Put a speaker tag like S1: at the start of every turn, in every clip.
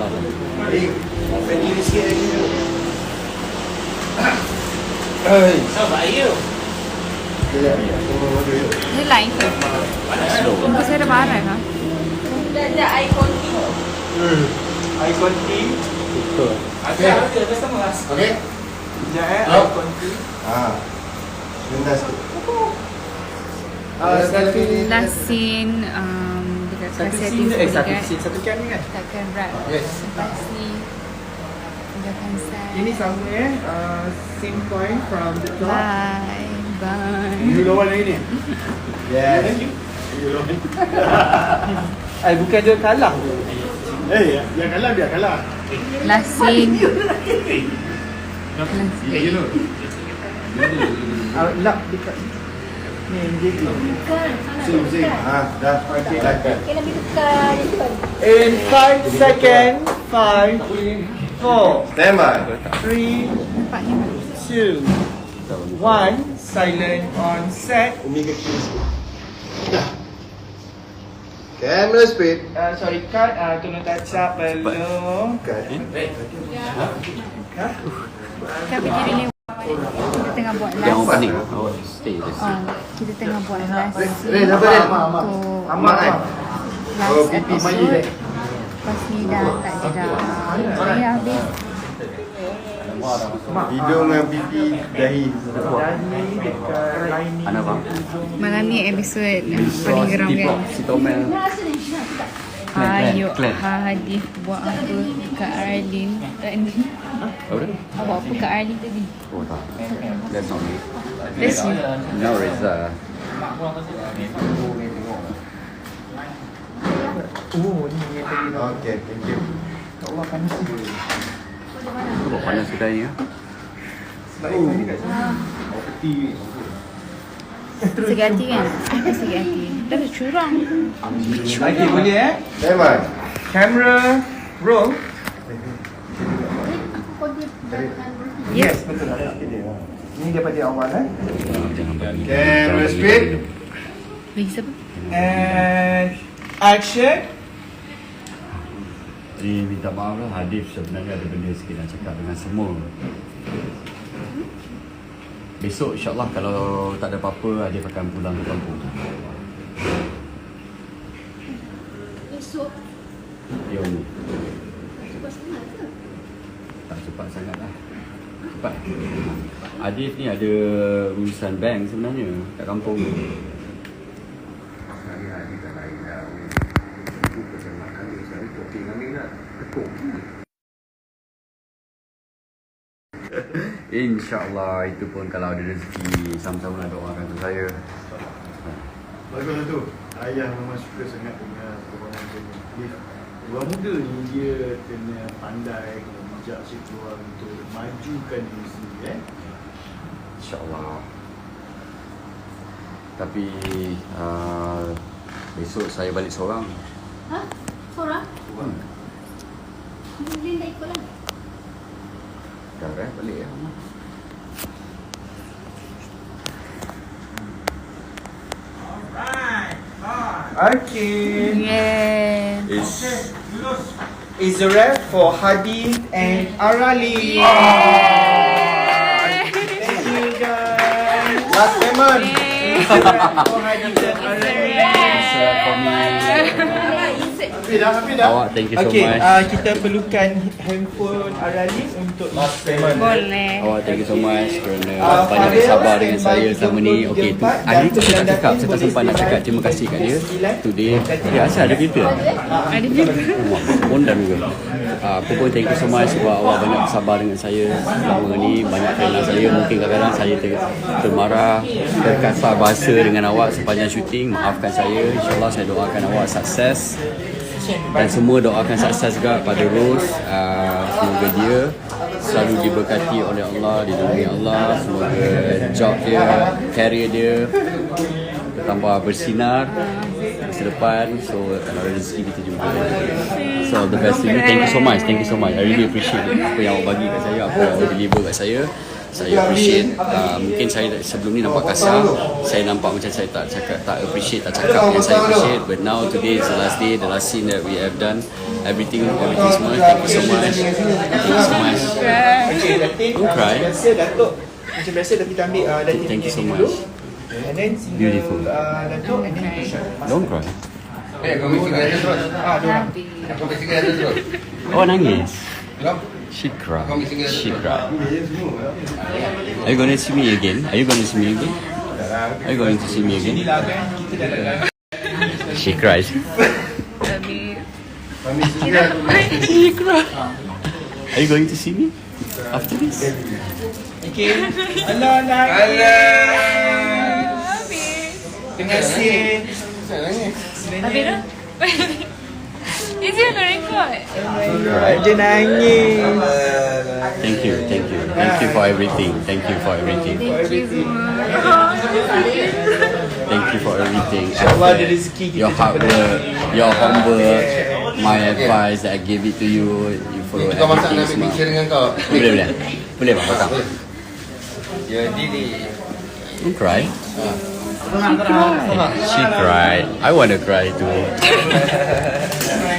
S1: InsyaAllah.
S2: Dia lain ke? Muka saya ada barang lah.
S3: Ada iPhone King.
S4: iPhone King.
S1: Betul.
S4: Ada customer lah.
S5: Okey.
S4: Sekejap iPhone King.
S5: Rendah sikit.
S4: Satu
S2: Last scene dekat
S4: Satu
S2: kaset
S4: scene,
S2: tu
S4: satu
S2: dekat
S4: scene, satu kan ni kan?
S2: takkan rap.
S4: Yes.
S2: Lepas ni tinggalkan saya.
S4: Ini sama same point from the top.
S2: Bye. Bye.
S4: You lawan lagi ni?
S5: Yes.
S4: Bukan dia kalah.
S5: Yang kalah dia kalah.
S2: Last scene.
S4: Lap dekat ni dia tu.
S5: Sing. Dah. Okey.
S3: Kena tukar iPhone.
S4: In 5 seconds, 5, 4,
S5: Stand by.
S4: 3,
S2: Nampak ni tak?
S4: 2, 1. Silent on set.
S5: Umi ke kiri sikit. Dah. Camera speed.
S4: Sorry, cut. Tolong touch up belum.
S5: Cut.
S2: Kan berdiri ni. Kita tengah buat
S1: Yang
S2: last.
S1: opening. Awak stay je.
S2: Kita tengah buat last scene.
S5: Ren, apa Ren?
S2: Untuk
S5: Amak kan?
S2: last
S5: pipi
S2: episode. Lepas ni dah tak ada dah. Saya habis.
S5: Hidung dengan pipi dahi.
S4: Dahi dekat lining.
S1: Ana bang.
S2: Malam ni episod paling geram kan.
S1: Si Tomel.
S2: Ayo
S1: Clap.
S2: Hadif buat apa kat Arlin.
S1: Apa dia?
S2: Buat apa kat Arlin tadi?
S1: Oh tak. That's not me.
S2: That's you.
S1: No Reza.
S4: Ni yang tadi tu.
S5: Okey, thank you.
S4: Ya Allah, panas ni.
S1: Kau buat panas kedai ni ya?
S4: Sebab iPhone ni kat sini.
S2: Sakit hati kan? Sakit hati. Dah curang.
S4: Okey, boleh
S5: Stand by.
S4: Camera roll.
S2: Yes.
S4: Yes, betul ada sikit dia. Ni daripada awal
S1: Jangan bagi.
S5: Camera speed.
S2: Bagi siapa?
S4: And action.
S1: Ni minta maaf lah, Hadif sebenarnya ada benda sikit nak cakap dengan semua. Besok insyaAllah kalau tak ada apa-apa, Hadif akan pulang ke kampung.
S3: Esok.
S1: Dia ni.
S3: Cepat sangat ke?
S1: Tak cepat sangat lah. Cepat. Hadif ni ada urusan bank sebenarnya kat kampung ni. InsyaAllah itu pun kalau ada rezeki sama-sama nak doakan untuk saya.
S5: Bagus tu. Ayah memang suka sangat dengan perbuatan macam ni. Orang muda ni dia kena pandai, kena bijak sikit orang untuk majukan diri sendiri
S1: InsyaAllah. Tapi besok saya balik seorang.
S3: Ha? Seorang? Lin dah ikut lah.
S1: Dah balik ya.
S4: Okay.
S2: Yeah.
S4: Is a rap for Hadith and Arali. Thank you guys.
S5: Last payment.
S4: Is a rap for Hadith and Arali.
S5: Happy dah.
S1: Awak thank you so
S4: Okay,
S1: much.
S4: kita perlukan handphone Arali untuk
S5: Last payment.
S2: Boleh.
S1: Awak thank you so much kerana banyak sabar dengan saya selama ni. Okay, tu hari tu saya tak cakap, saya tak sempat nak cakap terima kasih kat dia. Today, dia asal ada filter.
S2: Ada juga.
S1: Bondan juga. Apa pun thank you so much sebab awak banyak sabar dengan saya selama ni, banyak kenal saya. Mungkin kadang-kadang saya termarah, terkasar bahasa dengan awak sepanjang syuting. Maafkan saya. InsyaAllah saya doakan awak sukses. Dan semua doakan sukses juga pada Rose. Semoga dia selalu diberkati oleh Allah, dilindungi Allah. Semoga job dia, career dia tambah bersinar masa depan. So kalau ada rezeki kita jumpa. So all the best to you. Thank you so much. Thank you so much. I really appreciate apa yang awak bagi kat saya, apa yang awak deliver kat saya. Saya appreciate. Mungkin saya sebelum ni nampak kasar. Saya nampak macam saya tak appreciate, tak cakap yang saya appreciate. But now today is the last day, the last scene that we have done. Everything semua. Thank you so much. Thank you so much.
S4: Okay, Datin.
S1: Don't cry.
S4: Biasa Datuk macam biasa dah kita ambil Datin
S1: Thank you so
S4: ni
S1: much.
S4: dulu. And then single
S1: Beautiful.
S4: Datuk and then shot.
S1: Don't cry.
S4: Dorang.
S1: Oh, nangis. She cried. She cried. Are you going to see me again? Are you going to see me again? Are you going to see me again? She cried. She cried. Are you going to see me after this?
S4: Okay. Alah. Terima kasih.
S2: Habis dah? Is it on record?
S4: Dia nangis.
S1: Thank you for everything. Thank you for everything. Thank you for everything.
S4: InsyaAllah ada rezeki kita
S1: Your hard
S4: jumpa
S1: work, your homework, my advice that I gave it to you. You follow
S6: Kau masak nak
S1: everything
S6: ambil
S1: semua.
S6: picture dengan kau.
S1: Boleh bang, masak.
S6: Jadi ni.
S1: Don't cry. She cried. I want to cry too.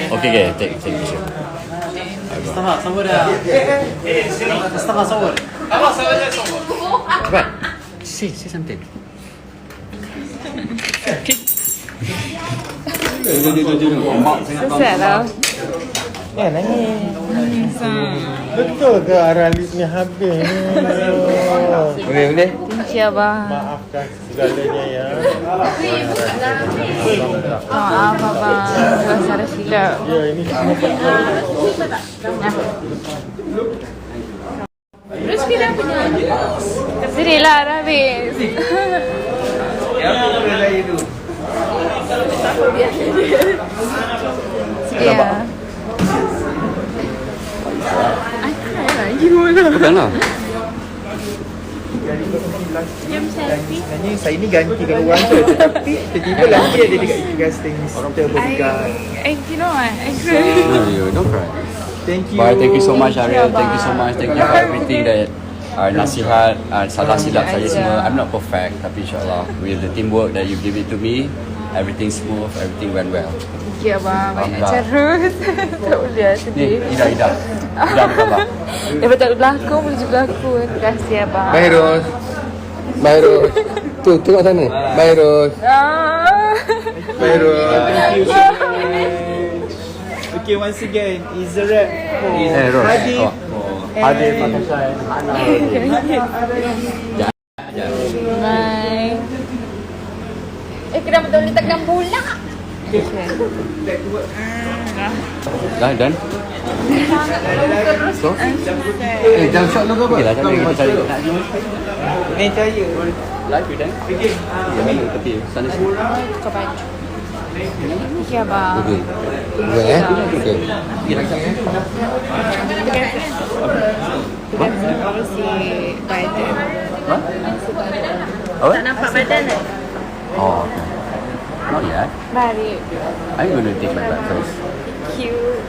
S1: Okay, take picture. Cepat. Say something.
S2: Susah lah.
S4: Ya, nangis. Betul ke Aralis ni habis?
S6: Boleh.
S2: Thank you abang.
S4: Maafkan segalanya ya.
S2: Maaf abang. Rasa ada silap.
S4: Ya, ini semua
S2: Terus kita punya. Sedih lah dah habis. Sedih lah. I cry lah. Gimana?
S1: Bukanlah.
S2: Jom selfie.
S4: Sebenarnya saya ni gantikan orang tu, tetapi tiba-tiba lagi ada dekat casting Mr. Bodyguard.
S2: I cannot. I cry.
S1: No, you don't cry.
S4: Thank you.
S1: Bye, thank you so much Ariel. Thank you so much. Thank you for everything that nasihat, salah silap saya semua. I'm not perfect, tapi insyaAllah with the teamwork that you give it to me, everything smooth, everything went well.
S2: Thank you abang. Banyak
S1: Alhamdulillah.
S2: terus. Tak boleh
S1: Ni,
S2: sedih.
S1: Ida. Ida apa khabar?
S2: Dia tak berlakon boleh juga aku. Terima kasih abang.
S6: Bairus. Tu, tengok sana. Bairus.
S4: Bairul. Thank you so much. Okay, once again, is a rap for
S1: Ros.
S4: Hadi.
S1: Hadi pakai saya.
S2: Bye.
S3: Kenapa tak boleh tekan bola?
S1: Dah, done? So?
S6: Jam shot lu ke apa?
S1: Okay lah, kita cari.
S4: Main cahaya.
S1: Live you done? Ya, mana tepi sana sini.
S2: Kau baju. Thank you abang.
S6: Okey. Okey.
S1: Kita sang ya.
S2: Obviously badan.
S1: Apa?
S2: Tak nampak badan eh?
S1: Oh, okay. Not yet.
S2: Mari.
S1: I'm going to take my back first.
S2: Cute.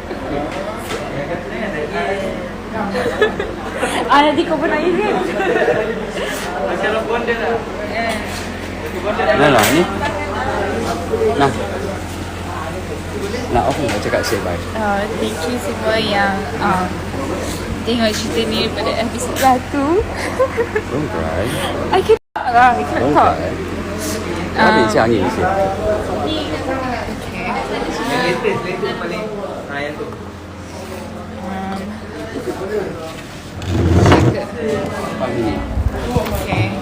S2: Nanti kau pun nangis kan?
S1: Nah, ni. Nah. Nak off nak cakap say bye.
S2: Thank you semua yang tengok cerita ni pada episod 1.
S1: Don't cry.
S2: I cannot lah. I cannot
S1: Don't
S2: talk.
S1: cry. Ambil je angin sikit.
S2: Okay.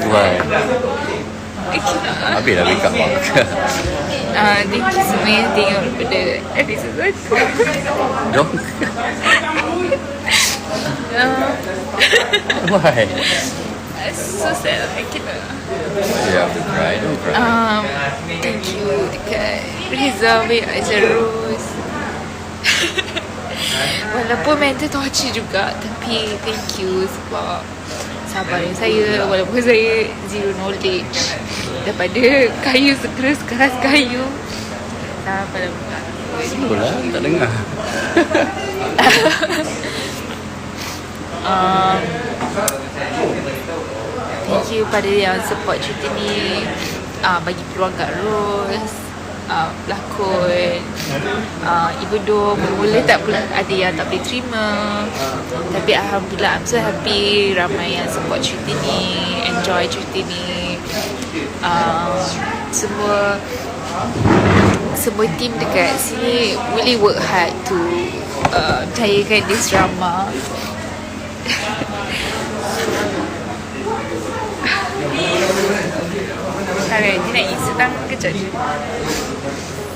S1: Why? Habis dah make up bang.
S2: Thank you semua yang tengok pada episod 1.
S1: Don't. Why?
S2: So sad. I cannot.
S1: You have to cry. Don't cry.
S2: Thank you dekat Rizal Bin Ajarus. Walaupun mental torture juga, tapi thank you sebab sabarin saya walaupun saya zero knowledge daripada kayu sekeras kayu.
S1: Sekolah tak dengar.
S2: Thank you pada yang support cerita ni, bagi peluang kat Rose berlakon, even though mula tak ada yang tak boleh terima, tapi Alhamdulillah I'm so happy ramai yang support cerita ni, enjoy cerita ni. Semua team dekat sini really work hard to cairkan this drama. Alright, dia nak isi tangan kejap je.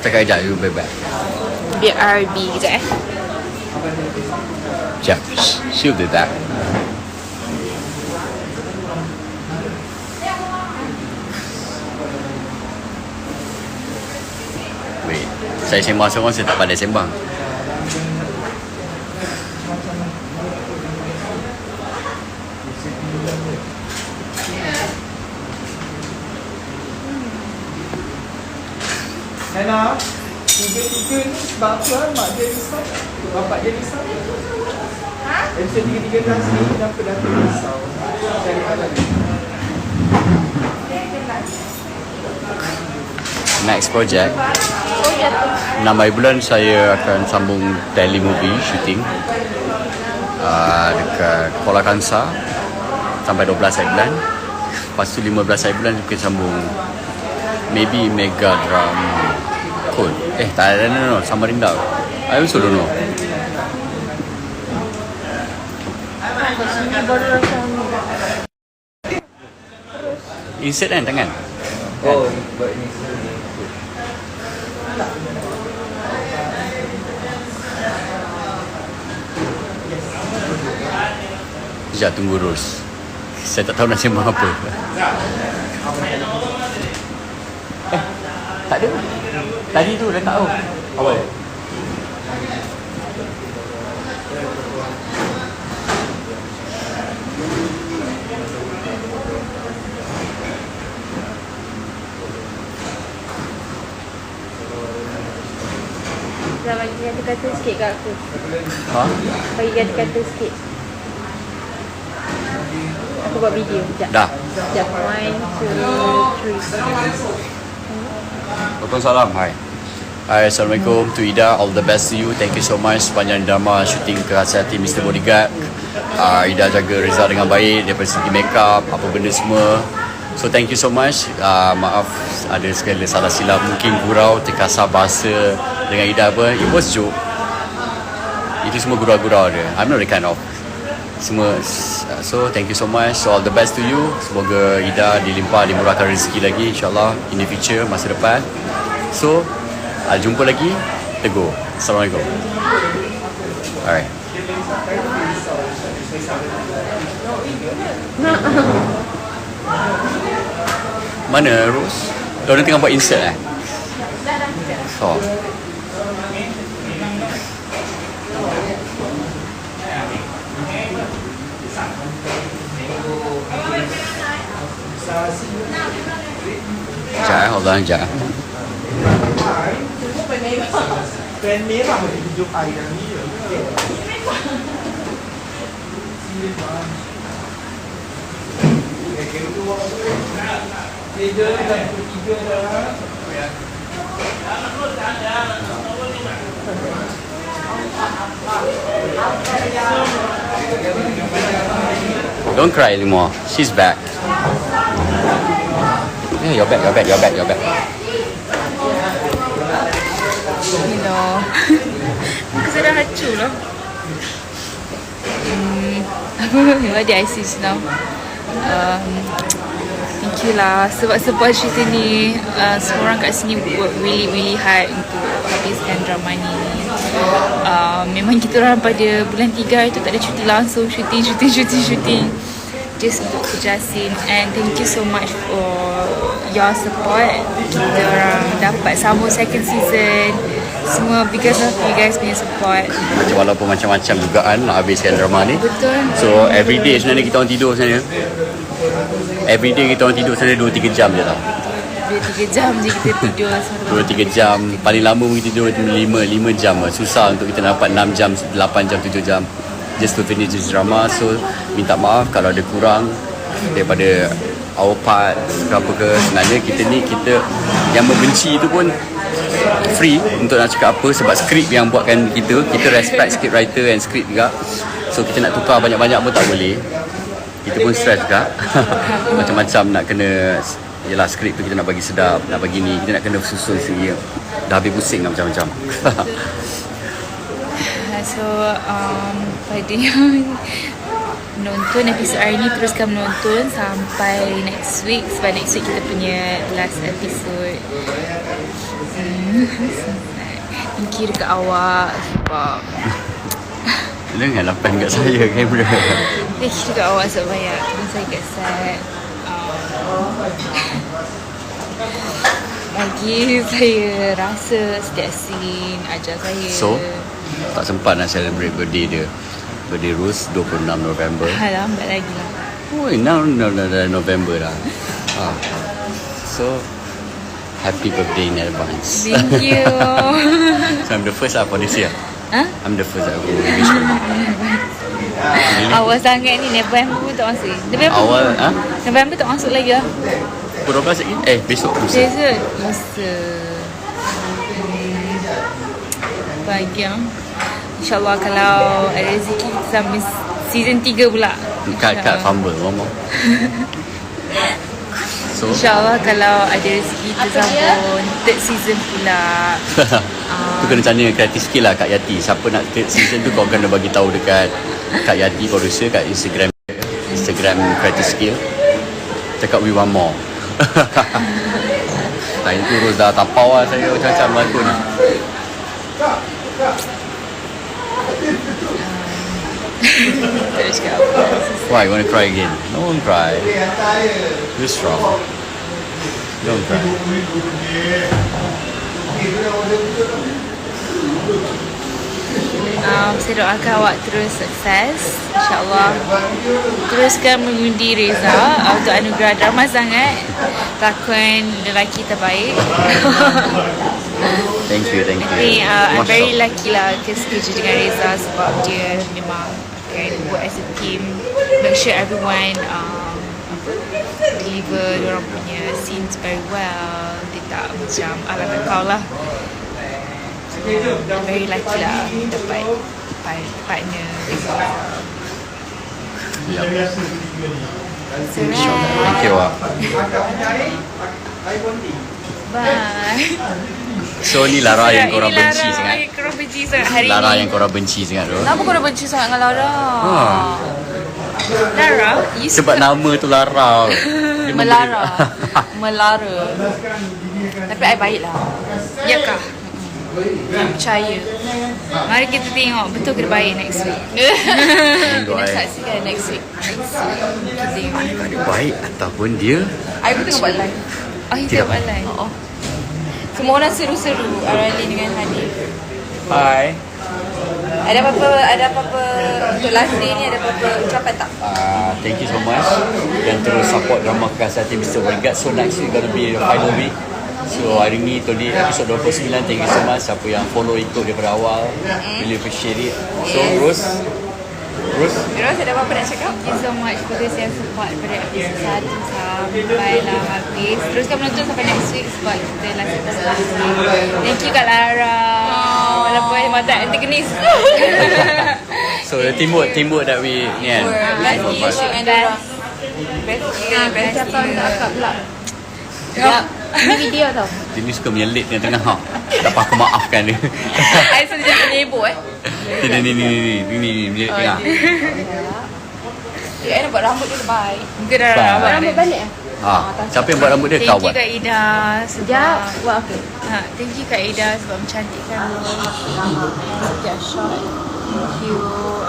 S1: Cakap sekejap you bebek.
S2: Biar RB kejap
S1: Sekejap. She'll do that. Wait, saya sembang seorang, saya tak pandai sembang.
S4: Nana, tiga-tiga ni sebab apa mak dia risau? Bapak dia risau? Episode 313 ni kenapa dah risau? Cari alam.
S1: Next project 6 hari bulan saya akan sambung telemovie shooting dekat Kuala Kangsar sampai 12 hari bulan. Lepas tu 15 hari bulan kita sambung maybe Mega Drama Code. Tak ada, no, Samarinda. I also don't know. Insert kan tangan?
S6: Oh, buat ni.
S1: Sekejap tunggu Rose. Saya tak tahu nak sembang apa. Tak ada. Tadi tu dah tahu. Awal.
S3: Dah bagi kata-kata sikit kat aku.
S1: Ha?
S3: Bagi kata-kata sikit. Aku buat video. Sekejap.
S1: Dah.
S3: Sekejap. 1, 2, 3.
S1: Waalaikumsalam. Hai. Hai, Assalamualaikum to Ida. All the best to you. Thank you so much sepanjang drama syuting Kehasiati Mr. Bodyguard. Ida jaga Reza dengan baik daripada segi makeup, apa benda semua. So thank you so much. Maaf ada segala salah silap, mungkin gurau, terkasar bahasa dengan Ida apa. It was joke. Itu semua gurau-gurau dia. I'm not the kind of semua. So thank you so much. So all the best to you. Semoga Ida dilimpah, dimurahkan rezeki lagi insyaAllah in the future, masa depan. So jumpa lagi. Teguh. Assalamualaikum. Alright. Mana Rose? Diorang tengah buat insert Oh. Sekejap, hold on sekejap.
S4: Pen merah boleh hidup air dalam ni je. Tiga dan tiga dah.
S1: Don't cry anymore. She's back. Yeah, you're back.
S2: You know. Muka saya dah hancur lah. What did I say just now? Thank you lah sebab support cerita ni. Semua orang kat sini work really hard untuk habiskan drama ni. Memang kita orang pada bulan 3 itu tak ada cuti langsung, shooting just untuk kerja scene. And thank you so much for your support. Kita orang dapat sambung second season semua because of you guys punya support.
S1: Walaupun macam-macam dugaan nak habiskan drama ni.
S2: Betul.
S1: So everyday sebenarnya kita orang tidur sebenarnya. Everyday kita orang tidur sebenarnya 2-3 jam je tau.
S2: 2-3 jam je kita tidur semalam.
S1: 2-3 jam. Paling lama mungkin tidur 5 jam lah. Susah untuk kita dapat 6 jam, 8 jam, 7 jam just to finish this drama. So minta maaf kalau ada kurang daripada our part apa ke. Sebenarnya kita yang membenci itu pun free untuk nak cakap apa, sebab skrip yang buatkan kita respect script writer and script juga. So kita nak tukar banyak-banyak pun tak boleh. Kita pun stress juga. Macam-macam nak kena. Yelah, skrip tu kita nak bagi sedap, nak bagi ni, kita nak kena susun sendiri. Dah habis pusing lah macam-macam.
S2: So pada yang menonton episod hari ni, teruskan menonton sampai next week, sebab next week kita punya last episode. Thank you dekat awak sebab
S1: Jangan lapan kat saya kamera.
S2: thank you dekat awak sebab banyak saya kat set. Bagi saya rasa setiap scene ajar saya.
S1: So tak sempat nak celebrate birthday dia. Birthday Rus 26 November.
S2: Lambat lagi lah.
S1: Oh, now November dah. So happy birthday in advance.
S2: Thank you.
S1: So I'm the first for this year.
S2: Ha?
S1: I'm the first aku wish you.
S2: Awal sangat ni, November pun tak masuk.
S1: Awal
S2: November tak masuk lagi lah.
S1: pukul 12 lagi. Besok lusa.
S2: Lusa. Bahagia. InsyaAllah kalau ada rezeki kita sampai season 3 pula.
S1: Kat fumble ngomong. So
S2: InsyaAllah kalau ada rezeki kita sambung third season pula.
S1: tu kena tanya kreatif skill lah Kak Yati. Siapa nak third season tu kau kena bagi tahu dekat Kak Yati producer kat Instagram kreatif skill. Cakap we want more. Time tu Ros dah tapau lah saya macam-macam berlakon.
S2: Tak ada cakap apa.
S1: Why you want to cry again? Don't cry. You're strong. Don't cry.
S2: Saya doakan awak terus sukses, InsyaAllah. Teruskan mengundi Reza untuk anugerah drama sangat, lakon lelaki terbaik.
S1: Thank you.
S2: I'm very lucky lah kerja dengan Reza sebab dia memang akan work as a team, make sure everyone deliver diorang punya scenes very well. Dia tak macam ala kau lah. I'm very lucky lah dapat partner Reza.
S1: Yep.
S2: So,
S1: Thank you Wak.
S2: bye.
S1: So ni Lara yang korang
S2: Ini
S1: benci
S2: Lara
S1: sangat.
S2: yang korang benci sangat hari
S1: Lara
S2: ni.
S1: yang korang benci sangat tu.
S2: Kenapa korang benci sangat dengan Lara?
S1: Ha.
S2: Lara? You
S1: Sebab
S2: suka
S1: nama tu Lara. Dia
S2: Melara.
S1: memberi-
S2: Melara. Tapi I baik lah. Ya kah? I percaya. Mari kita tengok betul ke dia baik next week.
S1: Tengok,
S2: Kita
S1: eh.
S2: saksikan next week. Kita tengok.
S1: Dia baik ataupun dia
S3: I pun tengok buat live.
S2: Oh, kita buat lain.
S3: Semua orang seru-seru Arali dengan Hanif.
S1: Hai.
S3: Ada apa-apa untuk last day ni, ada apa-apa ucapan tak?
S1: Thank you so much dan terus support drama Kekasih Hati Mr. Vergat. So next week gonna be the final week. So hari ni tadi episode 29. Thank you so much siapa yang follow ikut daripada awal. Really appreciate it. So Ros
S3: Firoz, ada apa-apa nak cakap?
S2: Thank you so much for this yang support daripada episode 1 sampai lah habis. Teruskan menonton sampai next week sebab kita last episode. Thank you Kak Lara. Walaupun mata antagonis.
S1: So the teamwork that we ni kan.
S3: Best issue and the best
S2: Ucapan
S3: issue.
S2: akak pula.
S3: Ini video tau.
S1: Dia ni suka menyelit di tengah. Tak apa aku maafkan dia.
S3: I sudah jadi penyebut
S1: Ni dia tengah.
S3: I nak buat rambut dia baik.
S2: Mungkin dah
S1: Bye.
S2: ramai.
S3: Rambut balik eh?
S1: Siapa yang buat rambut dia?
S2: Thank
S1: Kau
S2: you
S1: buat.
S2: Kak Ida
S3: Sekejap,
S2: sebab
S3: buat apa?
S2: thank you Kak Ida sebab mencantikkan setiap shot. Thank you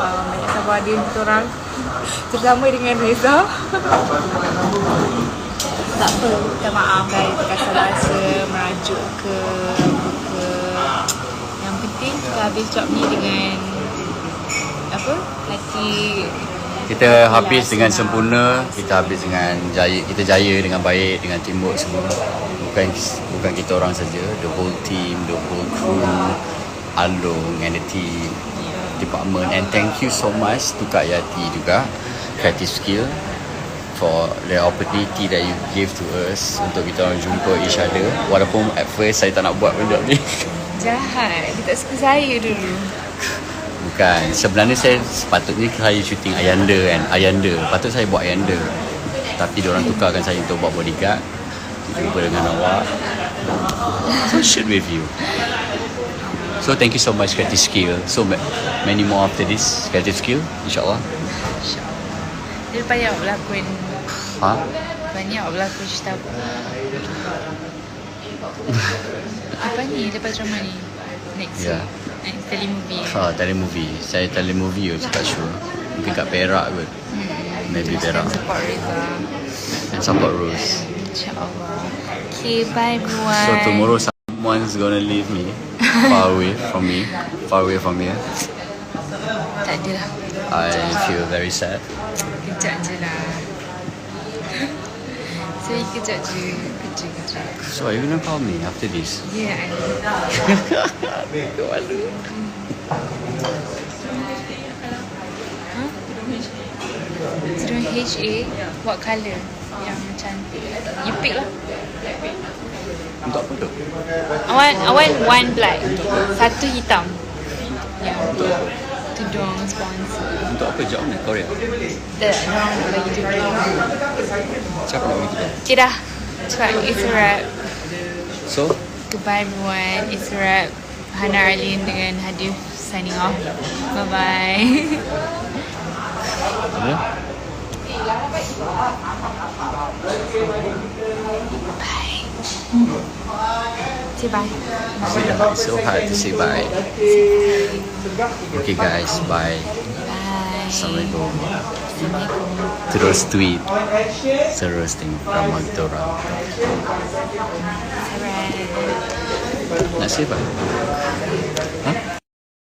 S2: banyak sabar dia untuk orang, terutama dengan Reza. Tak apa, minta maaf guys terkasar bahasa, merajuk ke yang penting kita habis job ni dengan hati
S1: Kita habis dengan sempurna, kita habis dengan jaya, kita jaya dengan baik, dengan teamwork semua. Bukan kita orang saja, the whole team, the whole crew, Along and the team, department. And thank you so much to Kak Yati juga, Creative Skill, for the opportunity that you gave to us untuk kita orang jumpa each other. Walaupun at first saya tak nak buat benda ni.
S2: Jahat. Dia tak suka saya dulu.
S1: Bukan, sebenarnya sepatutnya saya shooting Ayanda. Patut saya buat Ayanda. Tapi diorang tukarkan saya untuk buat bodyguard. Jumpa dengan awak. So shoot with you. So thank you so much Creative Skill. So many more after this Creative Skill, insyaAllah.
S2: Dia banyak berlakon.
S1: Ha?
S2: Banyak berlakon cerita apa. Apa ni lepas drama ni? Next
S1: Ya.
S2: Next telemovie.
S1: Telemovie. Saya telemovie je tak sure. Mungkin kat Perak kot. Maybe Perak.
S2: Dan support Reza.
S1: And support Rose.
S2: InsyaAllah. Okay, bye everyone.
S1: So tomorrow someone's gonna leave me far away from me, far away from here.
S2: Tak ada lah.
S1: I feel very sad.
S2: Kejap je lah. Saya kejap je. Kejap.
S1: So are you gonna call me after this?
S2: Ya, Student HA, what colour? Yang cantik. You pick lah.
S1: Untuk apa tu?
S2: I want one black. Satu hitam. Ya. Tudung sponsor.
S1: Untuk apa job ni Korea?
S2: Tak, orang bagi tudung.
S1: Siapa nak bagi kita?
S2: Okay dah. Cepat, it's a wrap.
S1: So,
S2: Goodbye everyone. It's a wrap. Hana Arlene dengan Hadif signing off. Bye-bye.
S1: apa?
S2: Bye. Say bye.
S1: It's so hard to say bye. Okay guys, bye.
S2: Bye.
S1: Assalamualaikum.
S2: Assalamualaikum.
S1: Terus tweet. Terus tengok drama kita orang.
S2: Alright.
S1: Nak say bye?